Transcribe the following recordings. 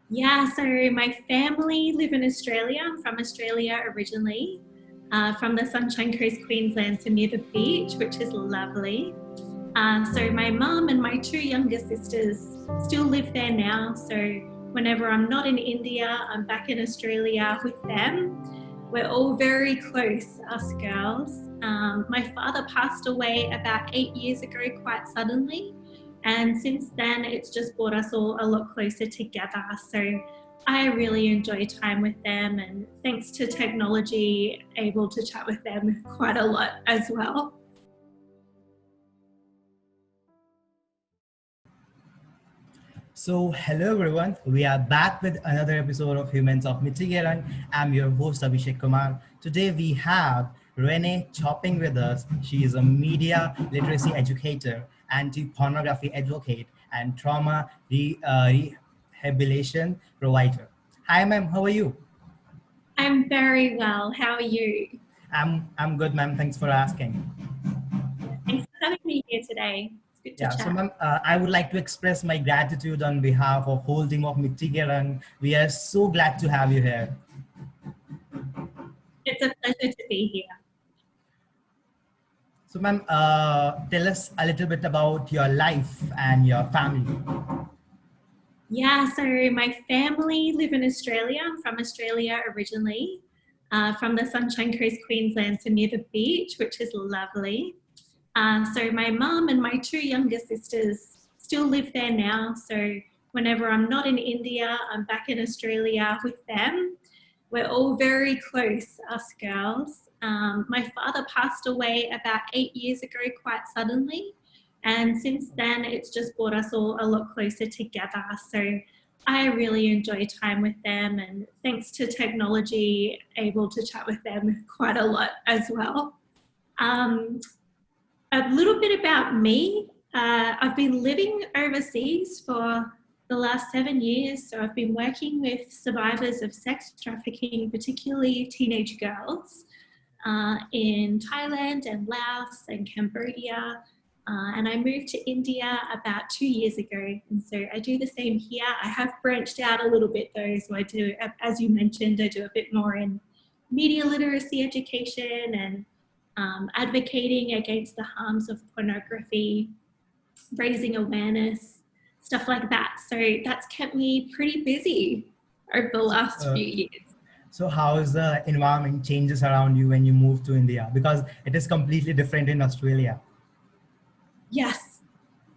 Yeah, so my family live in Australia. I'm from Australia originally, from the Sunshine Coast, Queensland, so near the beach, which is lovely. So my mum and my two younger sisters still live there now. So whenever I'm not in India, I'm back in Australia with them. We're all very close, us girls. My father passed away about 8 years ago, quite suddenly. And since then, it's just brought us all a lot closer together. So I really enjoy time with them, and thanks to technology, able to chat with them quite a lot as well. So, hello everyone. We are back with another episode of Humans of Mitti Ke Rang. I'm your host Abhishek Kumar. Today we have Renee Chopping with us. She is a media literacy educator, anti-pornography advocate, and trauma rehabilitation provider. Hi, ma'am. How are you? I'm very well. How are you? I'm good, ma'am. Thanks for asking. Thanks for having me here today. It's good Yeah, to so chat. ma'am, I would like to express my gratitude on behalf of whole team of Mitti Ke Rang. We are so glad to have you here. It's a pleasure to be here. So, ma'am, tell us a little bit about your life and your family. Yeah, so my family live in Australia. I'm from Australia originally, from the Sunshine Coast, Queensland, so near the beach, which is lovely. So my mum and my two younger sisters still live there now. So whenever I'm not in India, I'm back in Australia with them. We're all very close, us girls. My father passed away about 8 years ago, quite suddenly. And since then, it's just brought us all a lot closer together. So I really enjoy time with them, and thanks to technology, able to chat with them quite a lot as well. Um, a little bit about me. I've been living overseas for the last 7 years. So I've been working with survivors of sex trafficking, particularly teenage girls, in Thailand and Laos and Cambodia. And I moved to India about 2 years ago. And so I do the same here. I have branched out a little bit though. So I do, as you mentioned, I do a bit more in media literacy education and advocating against the harms of pornography, raising awareness, stuff like that. So that's kept me pretty busy over the So, last few years. so how is the environment changes around you when you move to India? Because it is completely different in Australia. Yes,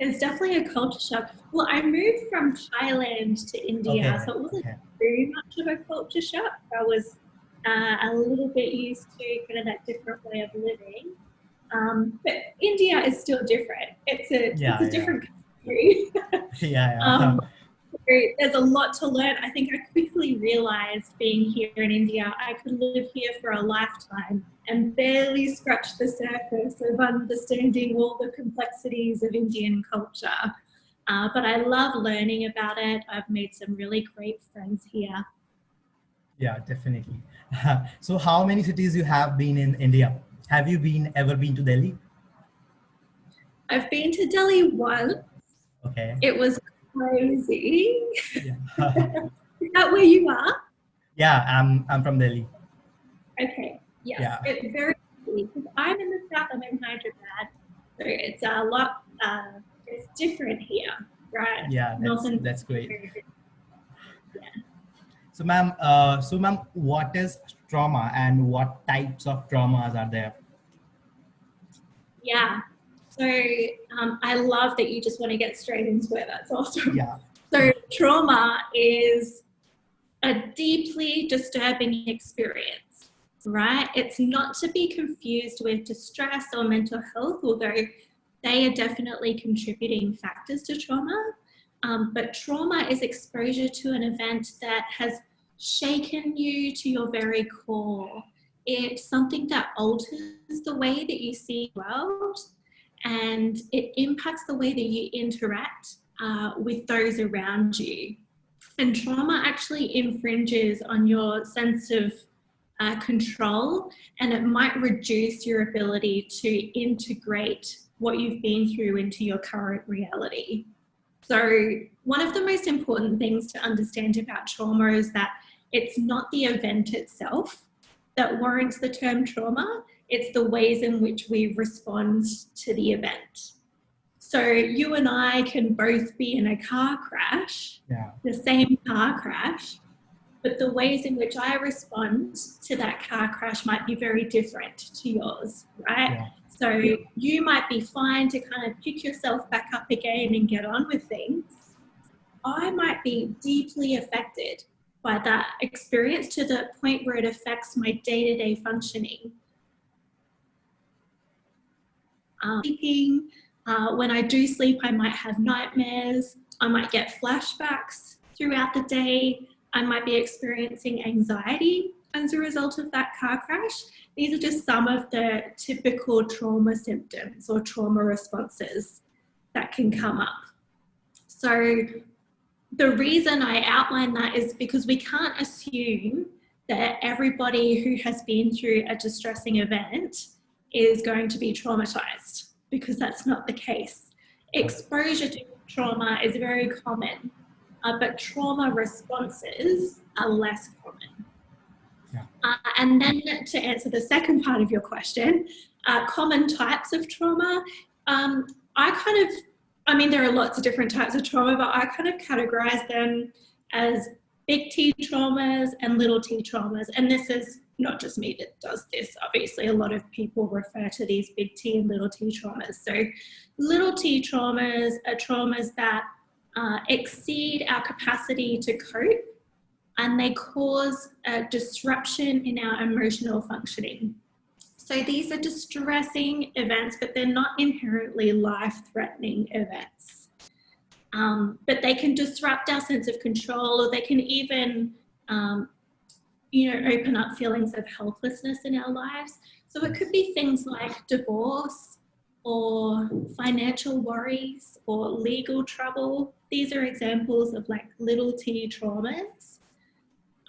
it's definitely a culture shock. Well, I moved from Thailand to India, Okay, so it wasn't okay. very much of a culture shock. I was a little bit used to kind of that different way of living. But India is still different. It's Yeah, a yeah, different country. yeah, yeah. um, there's a lot to learn. I think I quickly realized being here in India, I could live here for a lifetime and barely scratch the surface of understanding all the complexities of Indian culture. But I love learning about it. I've made some really great friends here. Yeah, definitely. So how many cities you have been in India? Have you been ever been to Delhi? I've been to Delhi once. Okay. It was crazy. Yeah. Is that where you are? Yeah, I'm from Delhi. Okay. Yes, Yeah. it's very easy because I'm in the south. I'm in Hyderabad, so it's a lot. It's different here, right? Yeah, Northern. that's great. Yeah. So ma'am, what is trauma and what types of traumas are there? Yeah. So I love that you just want to get straight into it. That's awesome. Yeah. So trauma is a deeply disturbing experience, right? It's not to be confused with distress or mental health, although they are definitely contributing factors to trauma. But trauma is exposure to an event that has shaken you to your very core. It's something that alters the way that you see the world, and it impacts the way that you interact with those around you. And trauma actually infringes on your sense of control, and it might reduce your ability to integrate what you've been through into your current reality. So one of the most important things to understand about trauma is that it's not the event itself that warrants the term trauma, it's the ways in which we respond to the event. So you and I can both be in a car crash, the same car crash, but the ways in which I respond to that car crash might be very different to yours, right? Yeah. So you might be fine to kind of pick yourself back up again and get on with things. I might be deeply affected by that experience to the point where it affects my day-to-day functioning. Sleeping, when I do sleep, I might have nightmares. I might get flashbacks throughout the day. I might be experiencing anxiety as a result of that car crash. These are just some of the typical trauma symptoms or trauma responses that can come up. So the reason I outline that is because we can't assume that everybody who has been through a distressing event is going to be traumatized, because that's not the case. Exposure to trauma is very common, but trauma responses are less common. And then to answer the second part of your question, common types of trauma, I mean, there are lots of different types of trauma, but I kind of categorize them as big T traumas and little t traumas. And this is not just me that does this. Obviously, a lot of people refer to these big T and little t traumas. So little t traumas are traumas that exceed our capacity to cope, and they cause a disruption in our emotional functioning. So these are distressing events, but they're not inherently life-threatening events. But they can disrupt our sense of control, or they can even, open up feelings of helplessness in our lives. So it could be things like divorce, or financial worries, or legal trouble. These are examples of like little t traumas.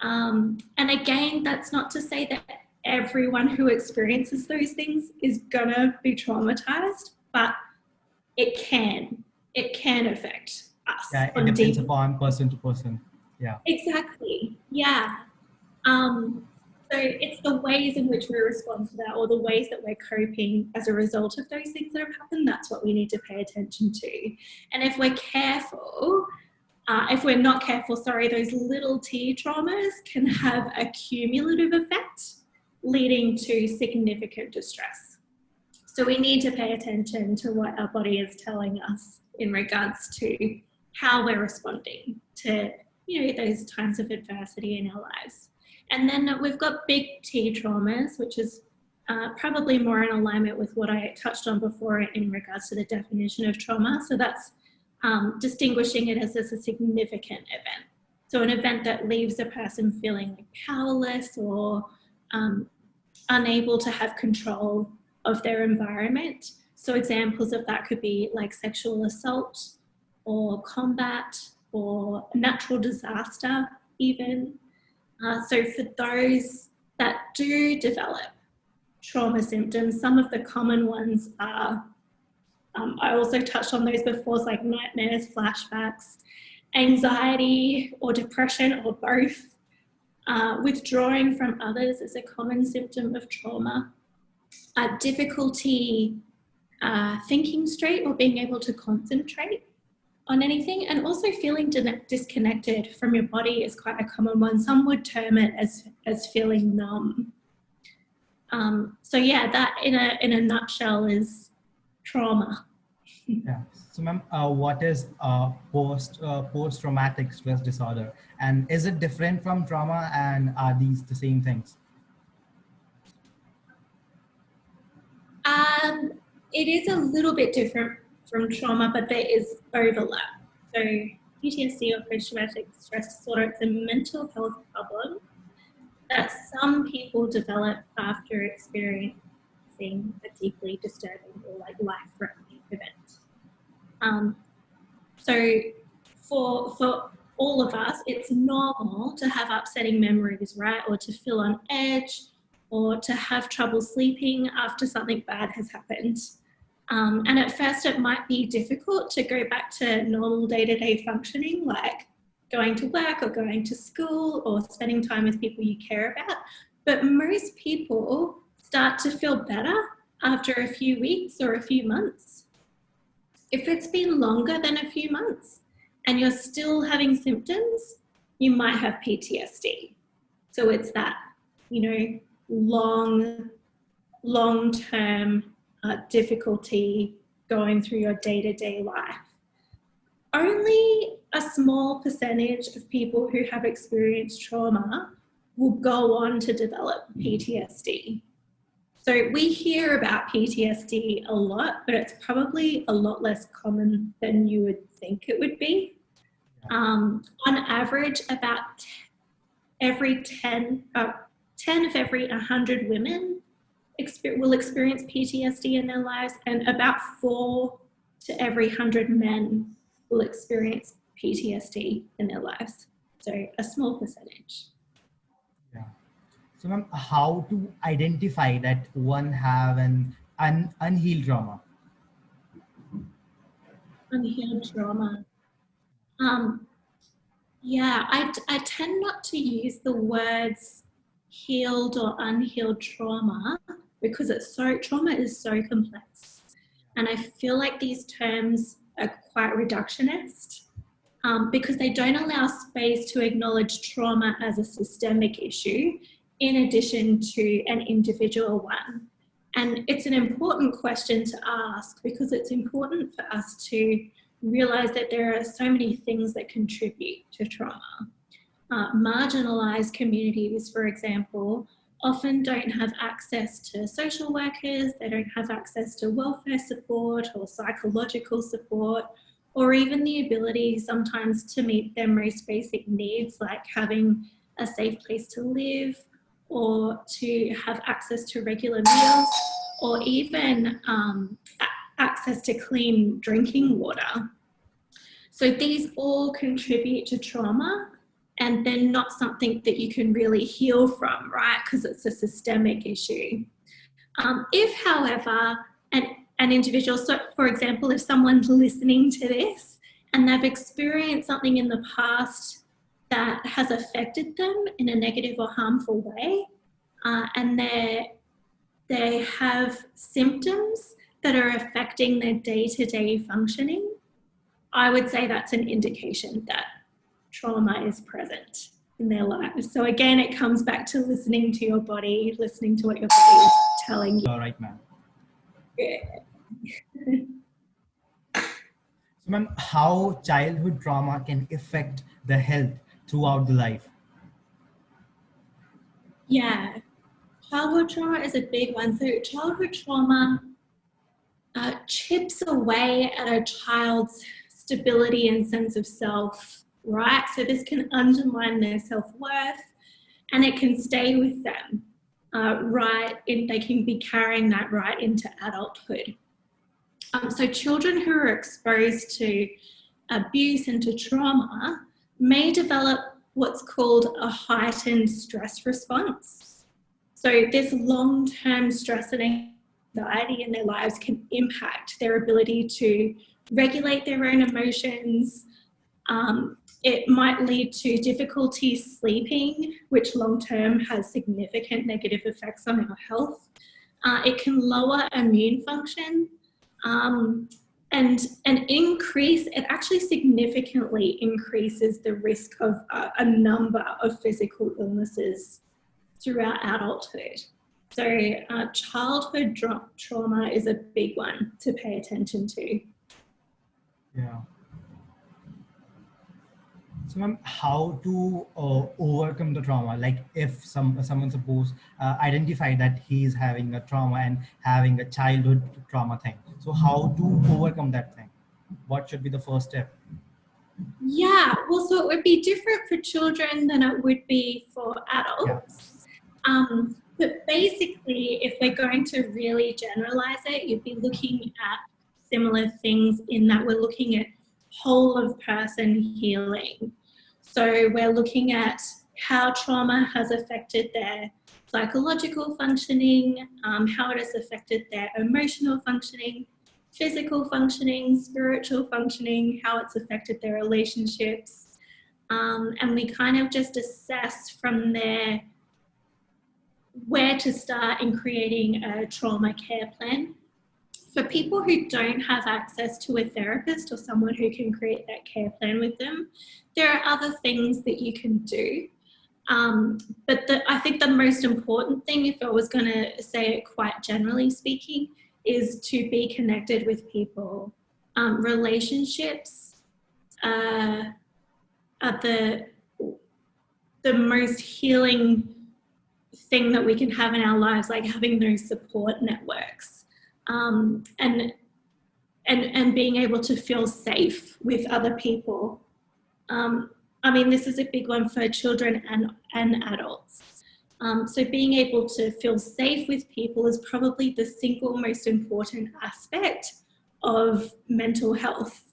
And again, that's not to say that everyone who experiences those things is gonna be traumatized, but it can affect us. Yeah, it depends upon person to person. Yeah. Exactly. Yeah. So it's the ways in which we respond to that, or the ways that we're coping as a result of those things that have happened. That's what we need to pay attention to. And if we're careful, if we're not careful, those little t traumas can have a cumulative effect, leading to significant distress. So we need to pay attention to what our body is telling us in regards to how we're responding to, those times of adversity in our lives. And then we've got big T traumas, which is probably more in alignment with what I touched on before in regards to the definition of trauma. So that's distinguishing it as a significant event. So an event that leaves a person feeling like powerless or unable to have control of their environment. So examples of that could be like sexual assault, or combat, or natural disaster even. So for those that do develop trauma symptoms, some of the common ones are, I also touched on those before, like nightmares, flashbacks, anxiety or depression, or both. Withdrawing from others is a common symptom of trauma. Difficulty thinking straight or being able to concentrate on anything, and also feeling disconnected from your body is quite a common one. Some would term it as feeling numb. So yeah, that in a nutshell is trauma. Yeah. So, ma'am, what is post-traumatic stress disorder, and is it different from trauma, and are these the same things? It is a little bit different from trauma, but there is overlap. So PTSD, or post-traumatic stress disorder, it's a mental health problem that some people develop after experiencing a deeply disturbing or like life-threatening event. So for all of us, it's normal to have upsetting memories, right? Or to feel on edge, or to have trouble sleeping after something bad has happened. And at first it might be difficult to go back to normal day-to-day functioning, like going to work or going to school or spending time with people you care about. But most people start to feel better after a few weeks or a few months. If it's been longer than a few months and you're still having symptoms, you might have PTSD. So it's that, long-term difficulty going through your day-to-day life. Only a small percentage of people who have experienced trauma will go on to develop PTSD. So we hear about PTSD a lot, but it's probably a lot less common than you would think it would be. On average, about every 10 of every 100 women will experience PTSD in their lives, and about 4 to every 100 men will experience PTSD in their lives. So a small percentage. Yeah. So, ma'am, how to identify that one have an unhealed trauma? Unhealed trauma. Yeah, I tend not to use the words healed or unhealed trauma because trauma is so complex. And I feel like these terms are quite reductionist because they don't allow space to acknowledge trauma as a systemic issue in addition to an individual one. And it's an important question to ask because it's important for us to realize that there are so many things that contribute to trauma. Marginalized communities, for example, often don't have access to social workers, they don't have access to welfare support or psychological support, or even the ability sometimes to meet their most basic needs, like having a safe place to live, or to have access to regular meals, or even access to clean drinking water. So these all contribute to trauma, and they're not something that you can really heal from, right? Because it's a systemic issue. If, however, an individual, so for example, if someone's listening to this and they've experienced something in the past that has affected them in a negative or harmful way, and they have symptoms that are affecting their day-to-day functioning, I would say that's an indication that trauma is present in their lives. So again, it comes back to listening to your body, listening to what your body is telling you. All right, ma'am. Yeah. So, ma'am, how childhood trauma can affect the health throughout the life? Yeah, childhood trauma is a big one. So childhood trauma chips away at a child's stability and sense of self, right? So this can undermine their self-worth and it can stay with them, they can be carrying that right into adulthood. So children who are exposed to abuse and to trauma may develop what's called a heightened stress response. So this long-term stress and anxiety in their lives can impact their ability to regulate their own emotions. It might lead to difficulty sleeping, which long-term has significant negative effects on our health. It can lower immune function and it actually significantly increases the risk of a number of physical illnesses throughout adulthood. So childhood trauma is a big one to pay attention to. Yeah. So, ma'am, how to overcome the trauma? Like, if someone suppose identify that he is having a trauma and having a childhood trauma thing. So, how to overcome that thing? What should be the first step? Yeah, well, so it would be different for children than it would be for adults. Yeah. But basically, if we're going to really generalize it, you'd be looking at similar things in that we're looking at whole of person healing. So we're looking at how trauma has affected their psychological functioning, how it has affected their emotional functioning, physical functioning, spiritual functioning, how it's affected their relationships. And we kind of just assess from there where to start in creating a trauma care plan. For people who don't have access to a therapist or someone who can create that care plan with them, there are other things that you can do. But I think the most important thing, if I was going to say it quite generally speaking, is to be connected with people. Relationships are the most healing thing that we can have in our lives, like having those support networks, and being able to feel safe with other people. I mean, this is a big one for children and adults. So being able to feel safe with people is probably the single most important aspect of mental health,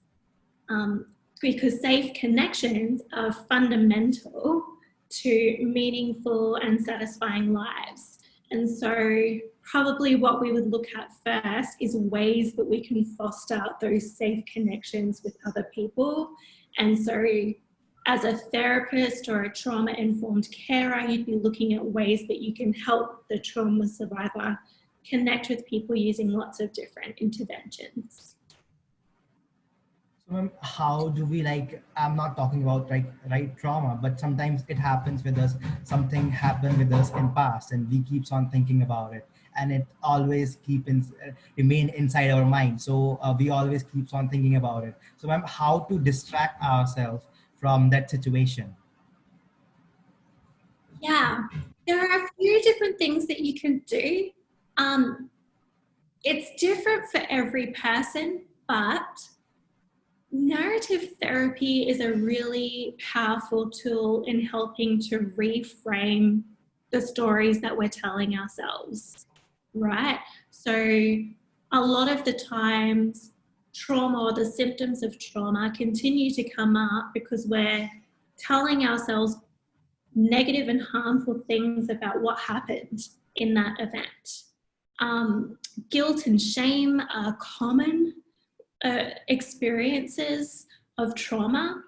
because safe connections are fundamental to meaningful and satisfying lives. And so probably what we would look at first is ways that we can foster those safe connections with other people. And so as a therapist or a trauma-informed carer, you'd be looking at ways that you can help the trauma survivor connect with people using lots of different interventions. So how do we, like, I'm not talking about right trauma, but sometimes it happens with us, something happened with us in past and we keeps on thinking about it, and it always remain inside our mind. So we always keeps on thinking about it. So how to distract ourselves from that situation? Yeah, there are a few different things that you can do. It's different for every person, but narrative therapy is a really powerful tool in helping to reframe the stories that we're telling ourselves, right? So a lot of the times trauma or the symptoms of trauma continue to come up because we're telling ourselves negative and harmful things about what happened in that event. Guilt and shame are common experiences of trauma.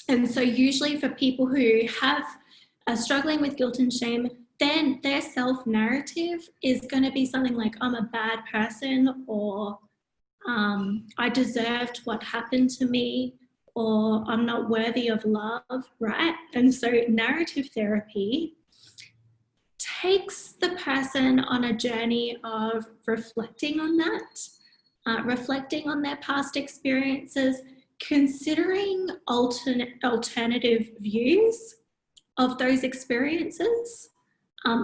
And so usually for people who are struggling with guilt and shame, then their self-narrative is going to be something like, I'm a bad person, or I deserved what happened to me, or I'm not worthy of love, right? And so narrative therapy takes the person on a journey of reflecting on that, reflecting on their past experiences, considering alternative views of those experiences.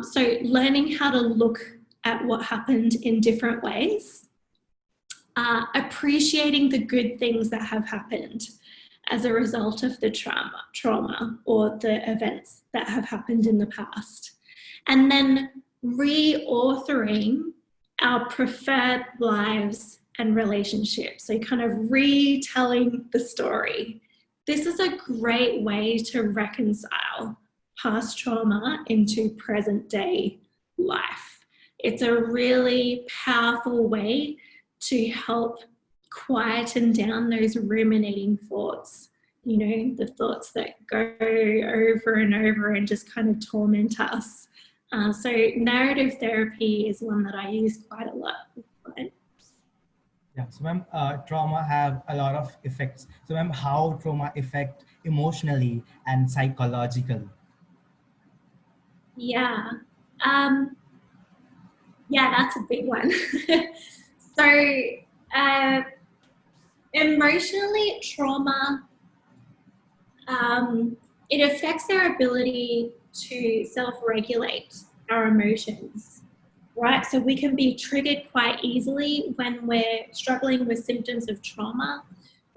So learning how to look at what happened in different ways, appreciating the good things that have happened as a result of the trauma or the events that have happened in the past. And then reauthoring our preferred lives and relationships. So kind of retelling the story. This is a great way to reconcile past trauma into present day life. It's a really powerful way to help quieten down those ruminating thoughts, you know, the thoughts that go over and over and just kind of torment us. So narrative therapy is one that I use quite a lot. Yeah, so trauma have a lot of effects. So how trauma affect emotionally and psychologically? Yeah, yeah, that's a big one. So emotionally, trauma, it affects our ability to self-regulate our emotions, right? So we can be triggered quite easily when we're struggling with symptoms of trauma.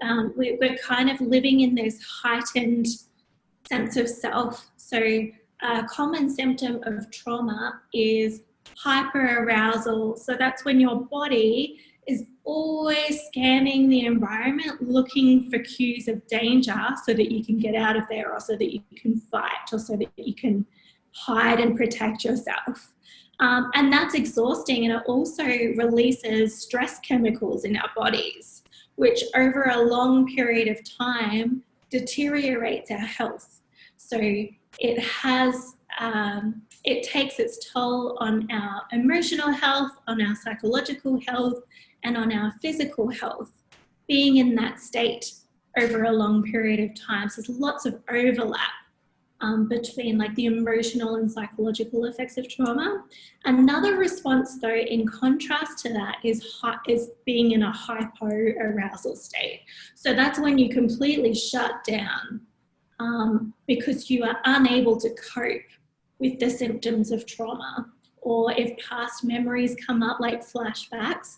We're kind of living in this heightened sense of self. So a common symptom of trauma is hyperarousal. So that's when your body is always scanning the environment, looking for cues of danger so that you can get out of there, or so that you can fight, or so that you can hide and protect yourself. And that's exhausting, and it also releases stress chemicals in our bodies, which over a long period of time deteriorates our health. So it has, it takes its toll on our emotional health, on our psychological health, and on our physical health, being in that state over a long period of time. So there's lots of overlap between like the emotional and psychological effects of trauma. Another response, though, in contrast to that, is being in a hypo-arousal state. So that's when you completely shut down because you are unable to cope with the symptoms of trauma, or if past memories come up like flashbacks,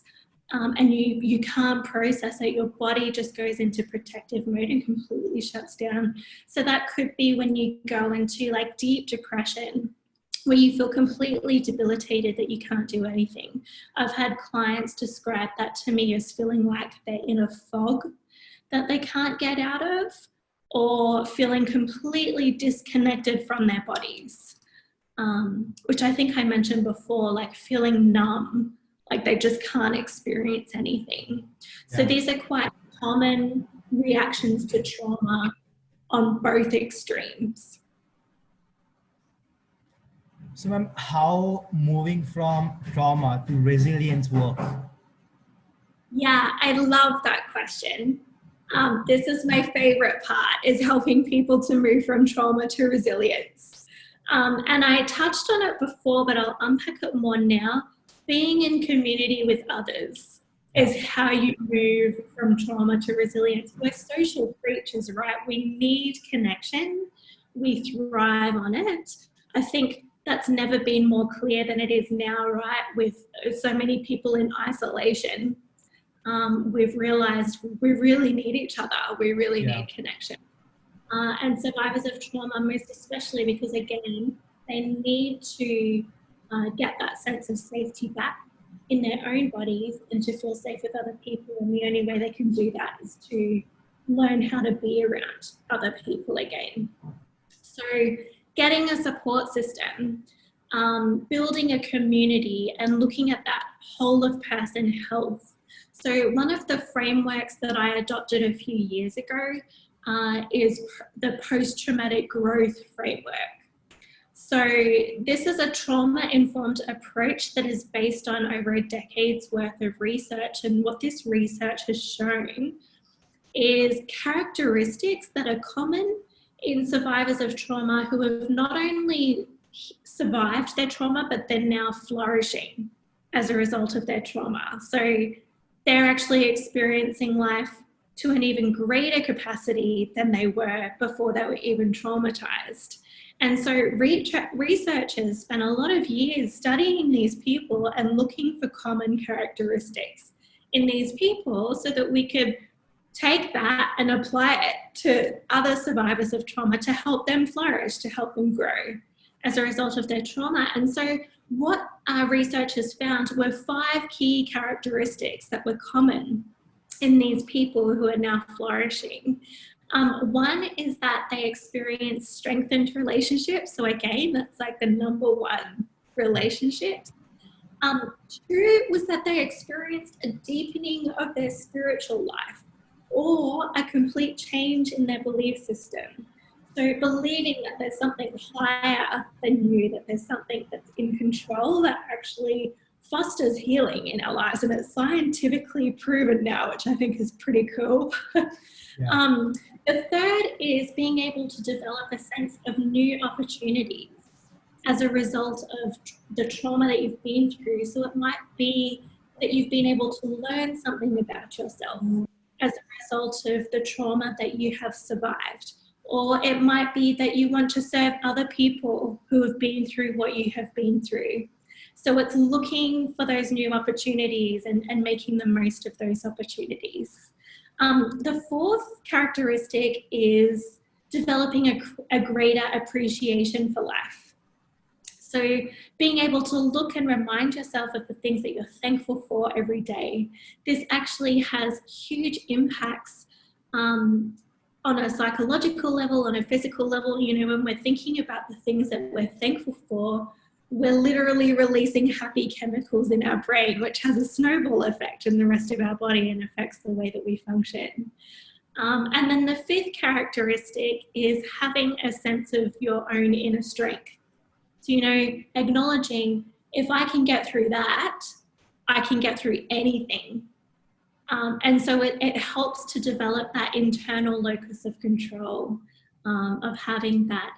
and you can't process it, your body just goes into protective mode and completely shuts down. So that could be when you go into like deep depression, where you feel completely debilitated that you can't do anything. I've had clients describe that to me as feeling like they're in a fog that they can't get out of, or feeling completely disconnected from their bodies, which I think I mentioned before, like feeling numb, like they just can't experience anything. So these are quite common reactions to trauma on both extremes. So, ma'am, how moving from trauma to resilience works? Yeah, I love that question. This is my favorite part, is helping people to move from trauma to resilience. And I touched on it before, but I'll unpack it more now. Being in community with others is how you move from trauma to resilience. We're social creatures, right? We need connection. We thrive on it. I think that's never been more clear than it is now, right? With so many people in isolation, we've realized we really need each other. We really need connection. And survivors of trauma, most especially, because again, they need to get that sense of safety back in their own bodies and to feel safe with other people. And the only way they can do that is to learn how to be around other people again. So getting a support system, building a community, and looking at that whole of person health. So one of the frameworks that I adopted a few years ago is the post-traumatic growth framework. So this is a trauma-informed approach that is based on over a decade's worth of research. And what this research has shown is characteristics that are common in survivors of trauma who have not only survived their trauma, but they're now flourishing as a result of their trauma. So they're actually experiencing life to an even greater capacity than they were before they were even traumatized. And so researchers spent a lot of years studying these people and looking for common characteristics in these people so that we could take that and apply it to other survivors of trauma to help them flourish, to help them grow as a result of their trauma. And so what our researchers found were 5 key characteristics that were common in these people who are now flourishing. One is that they experience strengthened relationships. So again, that's like the number one, relationships. 2 was that they experienced a deepening of their spiritual life, or a complete change in their belief system. So believing that there's something higher than you, that there's something that's in control that actually fosters healing in our lives. And it's scientifically proven now, which I think is pretty cool. The 3rd is being able to develop a sense of new opportunities as a result of the trauma that you've been through. So it might be that you've been able to learn something about yourself as a result of the trauma that you have survived. Or it might be that you want to serve other people who have been through what you have been through. So it's looking for those new opportunities and making the most of those opportunities. The 4th characteristic is developing a greater appreciation for life. So being able to look and remind yourself of the things that you're thankful for every day. This actually has huge impacts on a psychological level, on a physical level, you know, when we're thinking about the things that we're thankful for, we're literally releasing happy chemicals in our brain, which has a snowball effect in the rest of our body and affects the way that we function. And then the fifth characteristic is having a sense of your own inner strength. So, you know, acknowledging, if I can get through that, I can get through anything. And so it helps to develop that internal locus of control, of having that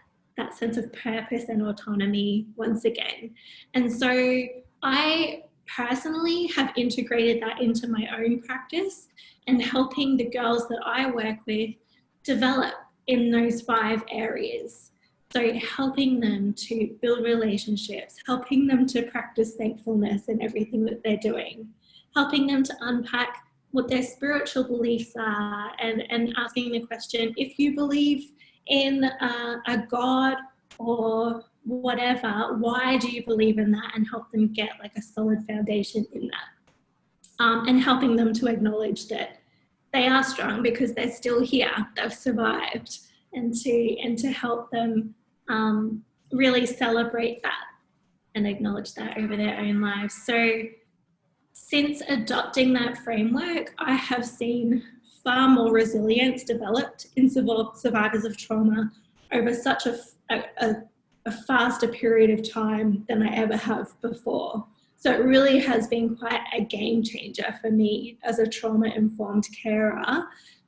sense of purpose and autonomy once again. And so I personally have integrated that into my own practice and helping the girls that I work with develop in those 5 areas. So helping them to build relationships, helping them to practice thankfulness in everything that they're doing, helping them to unpack what their spiritual beliefs are, and asking the question, if you believe in a God or whatever, why do you believe in that? And help them get like a solid foundation in that. And helping them to acknowledge that they are strong because they're still here, they've survived, and to help them really celebrate that and acknowledge that over their own lives. So since adopting that framework, I have seen far more resilience developed in survivors of trauma over such a faster period of time than I ever have before. So it really has been quite a game changer for me as a trauma-informed carer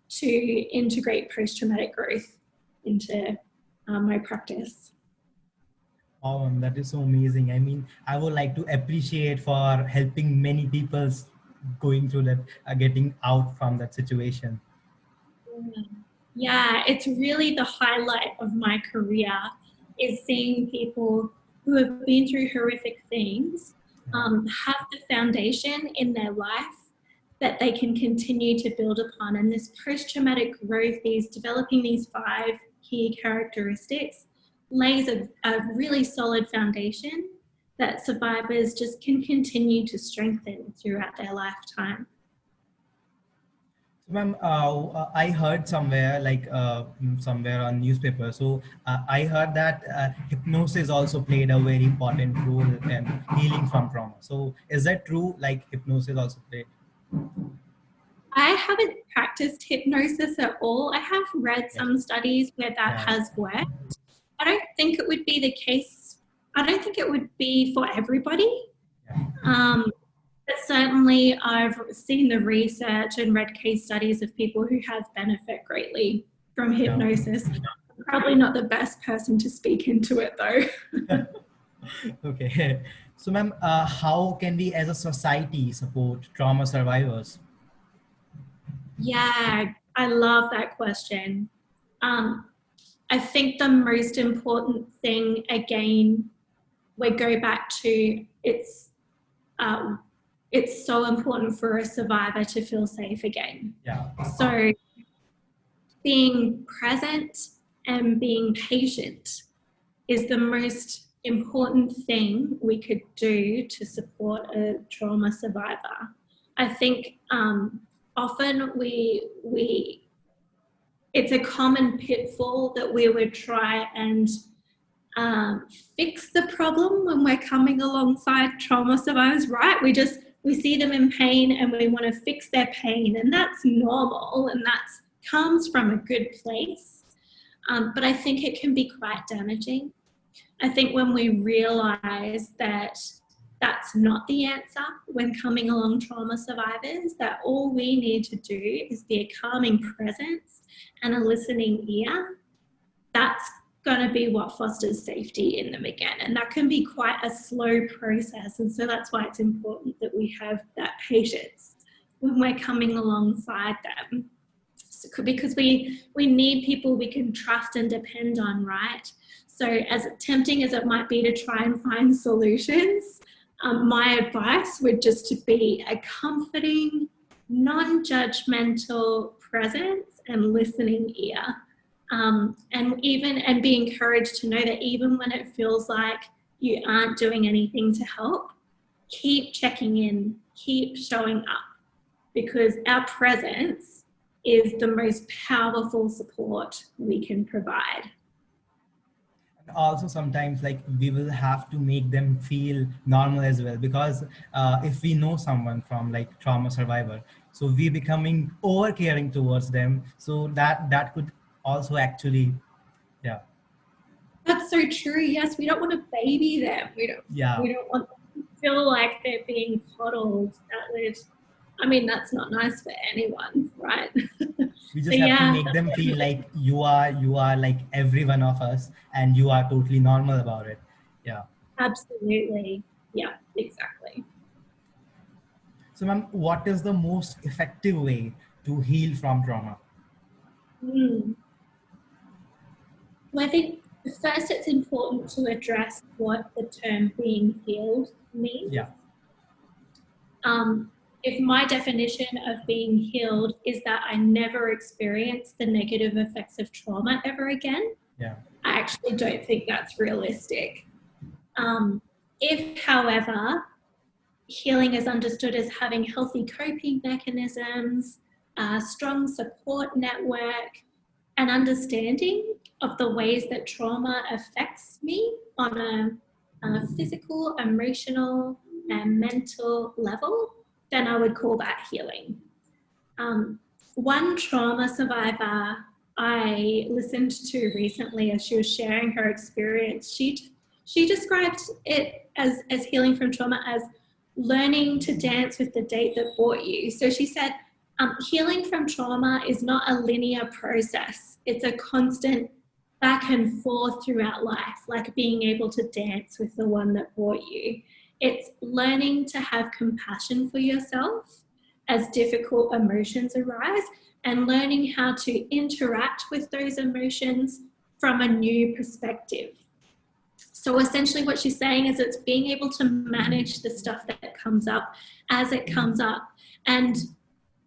to integrate post-traumatic growth into my practice. Oh, that is so amazing. I mean, I would like to appreciate for helping many people going through that, getting out from that situation. Yeah, it's really the highlight of my career, is seeing people who have been through horrific things have the foundation in their life that they can continue to build upon. And this post-traumatic growth, developing these 5 key characteristics, lays a really solid foundation that survivors just can continue to strengthen throughout their lifetime. So, ma'am, I heard somewhere, somewhere on newspaper. So I heard that hypnosis also played a very important role in healing from trauma. So is that true? Like hypnosis also played? I haven't practiced hypnosis at all. I have read some studies where that has worked. I don't think it would be the case. I don't think it would be for everybody. But certainly I've seen the research and read case studies of people who have benefit greatly from hypnosis. I'm probably not the best person to speak into it though. Okay. So ma'am, how can we as a society support trauma survivors? Yeah, I love that question. I think the most important thing, again, we go back to it's so important for a survivor to feel safe again. Yeah. So being present and being patient is the most important thing we could do to support a trauma survivor. I think often it's a common pitfall that we would try and fix the problem when we're coming alongside trauma survivors, right? We see them in pain and we want to fix their pain, and that's normal and that comes from a good place. But I think it can be quite damaging. I think when we realize that that's not the answer when coming along trauma survivors, that all we need to do is be a calming presence and a listening ear, that's going to be what fosters safety in them again. And that can be quite a slow process. And so that's why it's important that we have that patience when we're coming alongside them. Because we need people we can trust and depend on, right? So as tempting as it might be to try and find solutions, my advice would just to be a comforting, non-judgmental presence and listening ear. And be encouraged to know that even when it feels like you aren't doing anything to help, keep checking in, keep showing up, because our presence is the most powerful support we can provide. Also sometimes like we will have to make them feel normal as well, because if we know someone from like trauma survivor, so we becoming over caring towards them, so that could also actually, yeah. That's so true. Yes, we don't want to baby them. Yeah, We don't want them to feel like they're being coddled. That's not nice for anyone, right? we So just have to yeah, make them feel like you are like every one of us and you are totally normal about it. Yeah. absolutely. Yeah, exactly. So ma'am, what is the most effective way to heal from trauma? Mm. Well, I think first it's important to address what the term being healed means. Yeah. Um, if my definition of being healed is that I never experience the negative effects of trauma ever again, Yeah. I actually don't think that's realistic. If, however, healing is understood as having healthy coping mechanisms, a strong support network, an understanding of the ways that trauma affects me on a physical, emotional, and mental level, then I would call that healing. One trauma survivor I listened to recently, as she was sharing her experience, she described it as healing from trauma as learning to dance with the date that brought you. So she said, healing from trauma is not a linear process. It's a constant back and forth throughout life, like being able to dance with the one that brought you. It's learning to have compassion for yourself as difficult emotions arise, and learning how to interact with those emotions from a new perspective. So essentially what she's saying is it's being able to manage the stuff that comes up as it comes up. And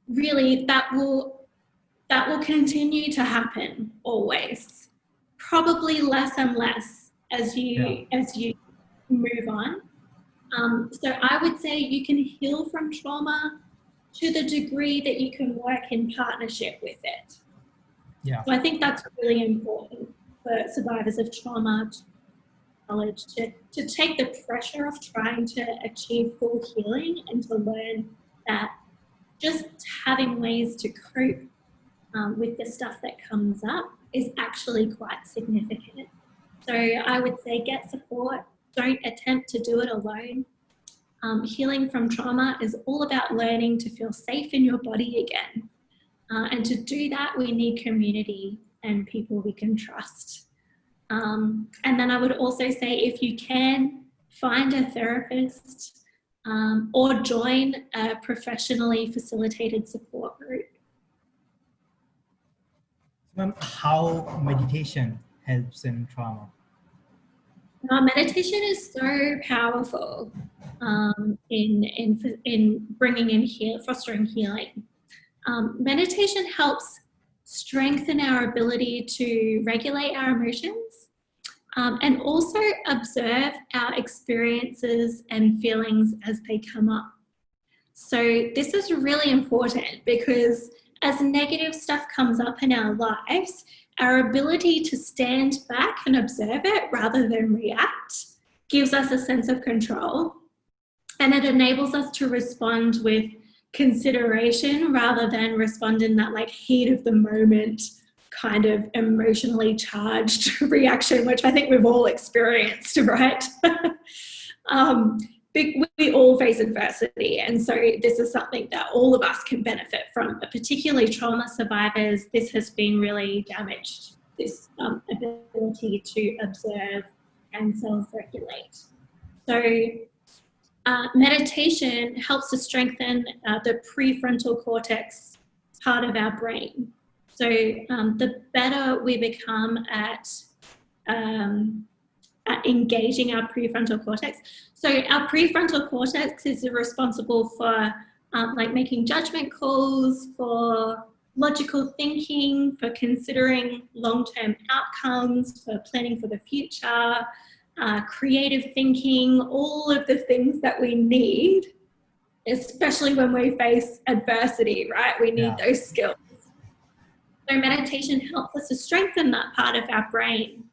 really that will continue to happen always. Probably less and less as Yeah. you move on. So I would say you can heal from trauma to the degree that you can work in partnership with it. Yeah. So I think that's really important for survivors of trauma knowledge to take the pressure of trying to achieve full healing and to learn that just having ways to cope with the stuff that comes up is actually quite significant. So I would say get support, don't attempt to do it alone. Healing from trauma is all about learning to feel safe in your body again. And to do that, we need community and people we can trust. And then I would also say if you can, find a therapist or join a professionally facilitated support group. Ma'am, how meditation helps in trauma? Meditation is so powerful in bringing in fostering healing. Meditation helps strengthen our ability to regulate our emotions and also observe our experiences and feelings as they come up. So this is really important because as negative stuff comes up in our lives, our ability to stand back and observe it rather than react gives us a sense of control, and it enables us to respond with consideration rather than respond in that like heat of the moment kind of emotionally charged reaction, which I think we've all experienced, right? We all face adversity, and so this is something that all of us can benefit from, but particularly trauma survivors. This has been really damaged, this ability to observe and self-regulate. So meditation helps to strengthen the prefrontal cortex part of our brain. So the better we become at engaging our prefrontal cortex. So our prefrontal cortex is responsible for like making judgment calls, for logical thinking, for considering long-term outcomes, for planning for the future, creative thinking, all of the things that we need, especially when we face adversity, right? We need those skills. So meditation helps us to strengthen that part of our brain.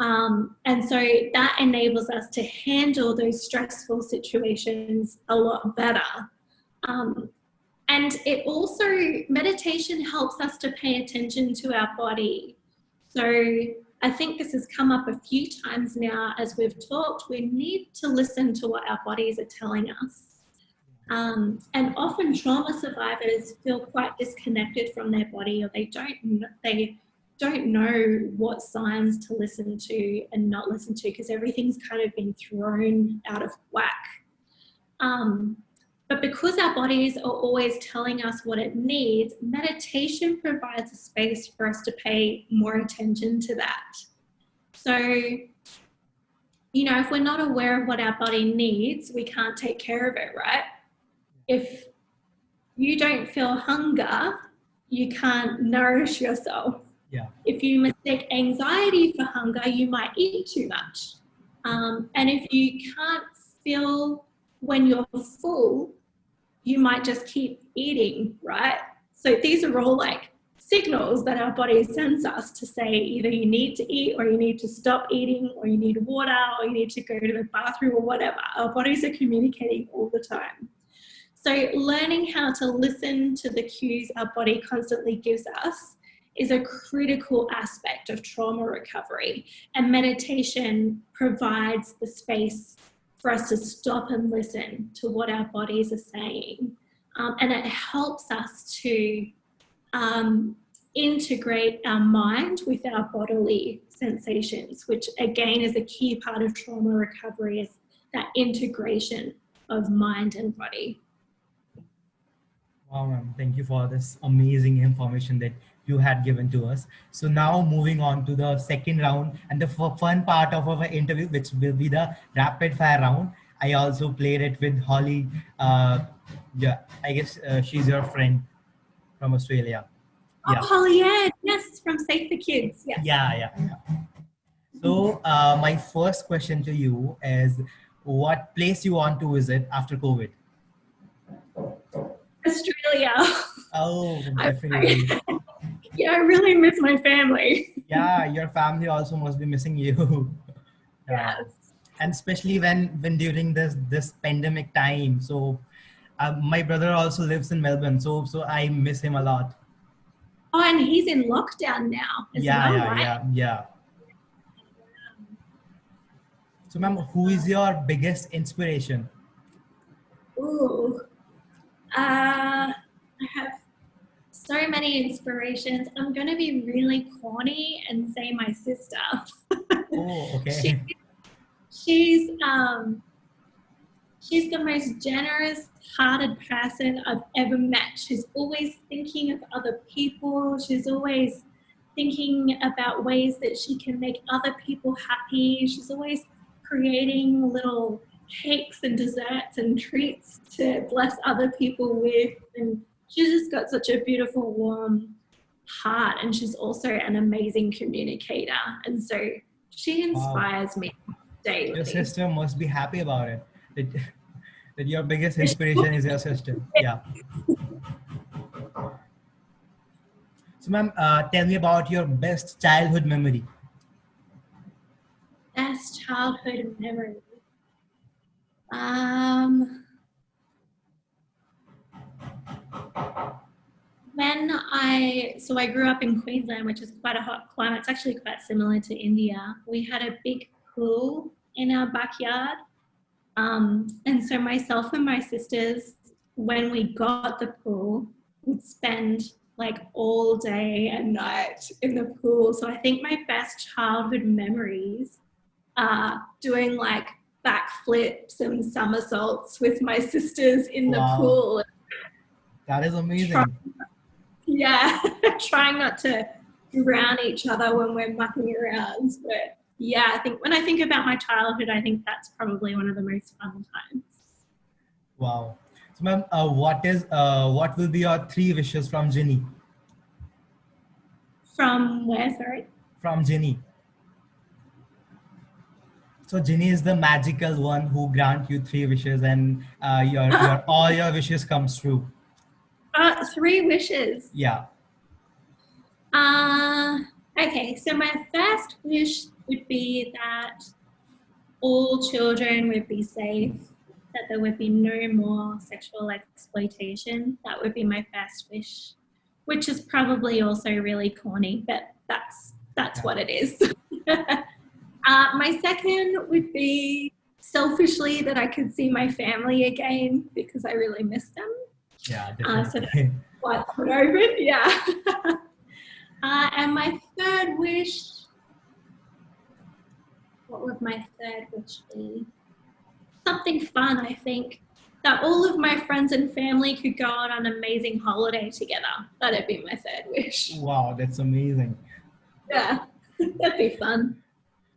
And so that enables us to handle those stressful situations a lot better. And it also, meditation helps us to pay attention to our body. So I think this has come up a few times now as we've talked. We need to listen to what our bodies are telling us. And often trauma survivors feel quite disconnected from their body, or they don't know what signs to listen to and not listen to, because everything's kind of been thrown out of whack. But because our bodies are always telling us what it needs, meditation provides a space for us to pay more attention to that. So, you know, if we're not aware of what our body needs, we can't take care of it, right? If you don't feel hunger, you can't nourish yourself. Yeah. If you mistake anxiety for hunger, you might eat too much. And if you can't feel when you're full, you might just keep eating, right? So these are all like signals that our body sends us to say either you need to eat, or you need to stop eating, or you need water, or you need to go to the bathroom, or whatever. Our bodies are communicating all the time. So learning how to listen to the cues our body constantly gives us is a critical aspect of trauma recovery. And meditation provides the space for us to stop and listen to what our bodies are saying. And it helps us to integrate our mind with our bodily sensations, which again is a key part of trauma recovery, is that integration of mind and body. Wow, ma'am. Thank you for this amazing information that you had given to us. So now moving on to the second round and the fun part of our interview, which will be the rapid fire round. I also played it with Holly. Yeah, I guess she's your friend from Australia. Yeah. Oh, Holly, yeah, yes, from Safe for Kids. Yes. Yeah. So my first question to you is, what place you want to visit after COVID? Australia. Oh, definitely. I really miss my family. Yeah, your family also must be missing you. Yes. And especially when during this pandemic time. So my brother also lives in Melbourne, so I miss him a lot. Oh, and he's in lockdown now as well, right? Yeah. So ma'am, who is your biggest inspiration? Ooh. I have so many inspirations. I'm going to be really corny and say my sister. Oh, okay. She's the most generous-hearted person I've ever met. She's always thinking of other people. She's always thinking about ways that she can make other people happy. She's always creating little cakes and desserts and treats to bless other people with. And she's just got such a beautiful, warm heart. And she's also an amazing communicator. And so she inspires me daily. Your sister must be happy about it. That your biggest inspiration is your sister. Yeah. So ma'am, tell me about your best childhood memory. Best childhood memory. So I grew up in Queensland, which is quite a hot climate. It's actually quite similar to India. We had a big pool in our backyard. And so myself and my sisters, when we got the pool, would spend like all day and night in the pool. So I think my best childhood memories are doing like backflips and somersaults with my sisters in the pool. That is amazing. Trying not to drown each other when we're mucking around. But yeah, I think when I think about my childhood, I think that's probably one of the most fun times. Wow. So ma'am, what will be your 3 wishes from Ginny? From where, sorry? From Ginny. So Ginny is the magical one who grants you 3 wishes, and all your wishes comes true. 3 wishes. Yeah. Okay, so my first wish would be that all children would be safe, that there would be no more sexual exploitation. That would be my first wish, which is probably also really corny, but that's what it is. My second would be selfishly that I could see my family again because I really miss them. Yeah, So that's definitely. quite open, yeah. And my third wish, what would my third wish be? Something fun, I think. That all of my friends and family could go on an amazing holiday together. That'd be my third wish. Wow, that's amazing. Yeah, that'd be fun.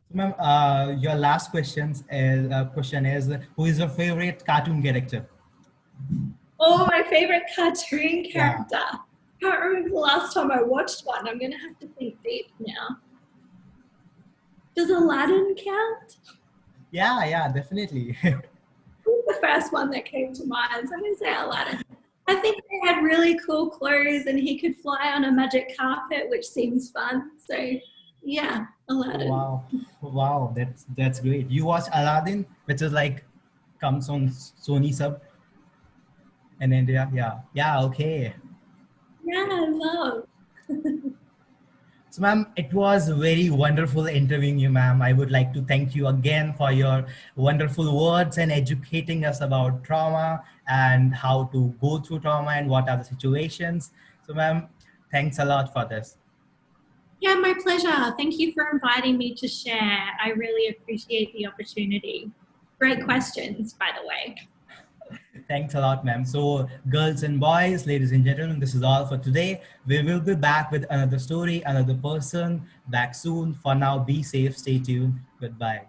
So, ma'am, your last question is who is your favorite cartoon character? Oh, my favorite cartoon Yeah, character. I can't remember the last time I watched one. I'm going to have to think deep now. Does Aladdin count? yeah, definitely. The first one that came to mind. So I'm going to say Aladdin. I think they had really cool clothes and he could fly on a magic carpet, which seems fun. So, yeah, Aladdin. Wow, wow, that's great. You watch Aladdin, which is like comes on Sony sub in India. Yeah, okay. Yeah, I love. So, ma'am, it was very wonderful interviewing you, ma'am. I would like to thank you again for your wonderful words and educating us about trauma and how to go through trauma and what are the situations. So, ma'am, thanks a lot for this. Yeah, my pleasure. Thank you for inviting me to share. I really appreciate the opportunity. Great questions, by the way. Thanks a lot, ma'am. So, girls and boys, ladies and gentlemen, this is all for today. We will be back with another story, another person, back soon. For now, be safe, stay tuned. Goodbye.